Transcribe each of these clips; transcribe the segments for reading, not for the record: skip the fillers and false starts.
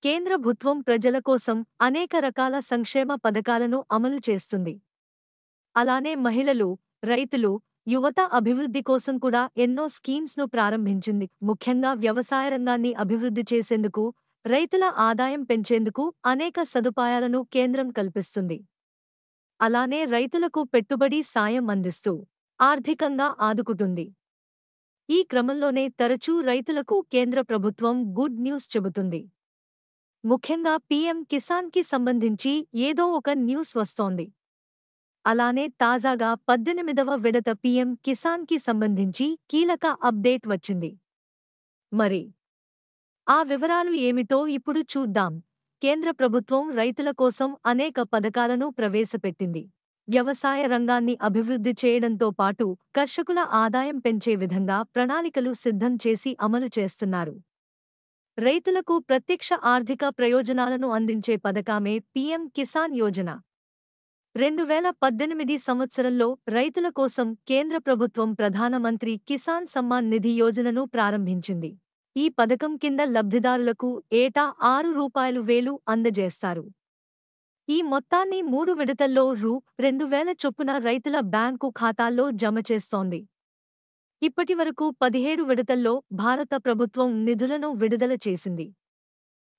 కేంద్ర ప్రభుత్వం ప్రజల కోసం అనేక రకాల సంక్షేమ పథకాలను అమలు చేస్తుంది. అలానే మహిళలు, రైతులు, యువత అభివృద్ధి కోసం కూడా ఎన్నో స్కీమ్స్‌ను ప్రారంభించింది. ముఖ్యంగా వ్యవసాయ రంగాన్ని అభివృద్ధి చేసేందుకు, రైతుల ఆదాయం పెంచేందుకు అనేక సదుపాయాలను కేంద్రం కల్పిస్తుంది. అలానే రైతులకు పెట్టుబడి సాయం అందిస్తూ ఆర్థికంగా ఆదుకుంటుంది. ఈ క్రమంలోనే తరచూ రైతులకు కేంద్ర ప్రభుత్వం గుడ్ న్యూస్ చెబుతుంది. ముఖ్యంగా పీఎం కిసాన్‌కి సంబంధించి ఏదో ఒక న్యూస్ వస్తోంది. అలానే తాజాగా 18వ విడత పీఎం కిసాన్‌కి సంబంధించి కీలక అప్డేట్ వచ్చింది. మరి ఆ వివరాలు ఏమిటో ఇప్పుడు చూద్దాం. కేంద్ర ప్రభుత్వం రైతుల కోసం అనేక పథకాలను ప్రవేశపెట్టింది. వ్యవసాయ రంగాన్ని అభివృద్ధి చేయడంతో పాటు కర్షకుల ఆదాయం పెంచే విధంగా ప్రణాళికలు సిద్ధం చేసి అమలు చేస్తున్నారు. రైతులకు ప్రత్యక్ష ఆర్థిక ప్రయోజనాలను అందించే పథకమే పీఎం కిసాన్ యోజన. 2018 సంవత్సరంలో రైతుల కోసం కేంద్ర ప్రభుత్వం ప్రధానమంత్రి కిసాన్ సమ్మాన్ నిధి యోజనను ప్రారంభించింది. ఈ పథకం కింద లబ్ధిదారులకు ఏటా రూ. 6,000 అందజేస్తారు. ఈ మొత్తాన్ని 3 విడతల్లో రూ. 2,000 చొప్పున రైతుల బ్యాంకు ఖాతాల్లో జమ చేస్తోంది. ఇప్పటివరకు 17 విడతల్లో భారత ప్రభుత్వం నిధులను విడుదల చేసింది.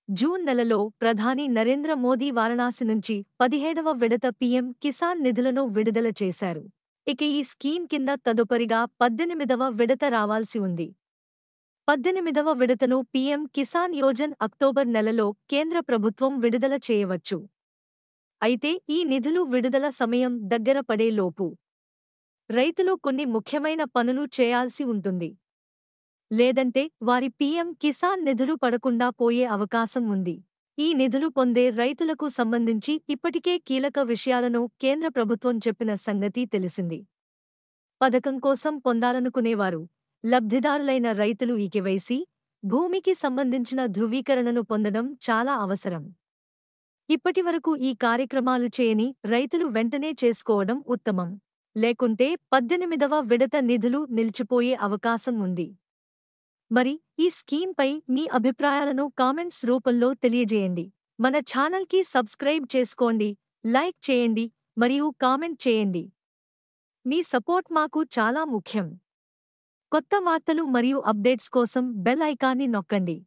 జూన్ నెలలో ప్రధాని నరేంద్ర మోదీ వారణాసి నుంచి 17వ విడత పీఎం కిసాన్ నిధులను విడుదల చేశారు. ఇక ఈ స్కీమ్ కింద తదుపరిగా 18వ విడత రావాల్సి ఉంది. 18వ విడతను పీఎం కిసాన్ యోజన అక్టోబర్ నెలలో కేంద్ర ప్రభుత్వం విడుదల చేయవచ్చు. అయితే ఈ నిధులు విడుదల సమయం దగ్గర పడేలోపు రైతులు కొన్ని ముఖ్యమైన పనులు చేయాల్సి ఉంటుంది. లేదంటే వారి పీఎం కిసాన్ నిధులు పడకుండా పోయే అవకాశం ఉంది. ఈ నిధులు పొందే రైతులకు సంబంధించి ఇప్పటికే కీలక విషయాలను కేంద్ర ప్రభుత్వం చెప్పిన సంగతి తెలిసింది. పథకం కోసం పొందాలనుకునేవారు, లబ్ధిదారులైన రైతులు ఈ కేవైసీ, భూమికి సంబంధించిన ధృవీకరణను పొందడం చాలా అవసరం. ఇప్పటివరకు ఈ కార్యక్రమాలు చేయని రైతులు వెంటనే చేసుకోవడం ఉత్తమం. లేకుంటే 18వ విడత నిధులు నిలిచిపోయే అవకాశం ఉంది. మరి ఈ స్కీమ్పై మీ అభిప్రాయాలను కామెంట్స్ రూపంలో తెలియజేయండి. మన ఛానల్కి సబ్స్క్రైబ్ చేసుకోండి, లైక్ చేయండి మరియు కామెంట్ చేయండి. మీ సపోర్ట్ మాకు చాలా ముఖ్యం. కొత్త వార్తలు మరియు అప్డేట్స్ కోసం బెల్ ఐకాన్ని నొక్కండి.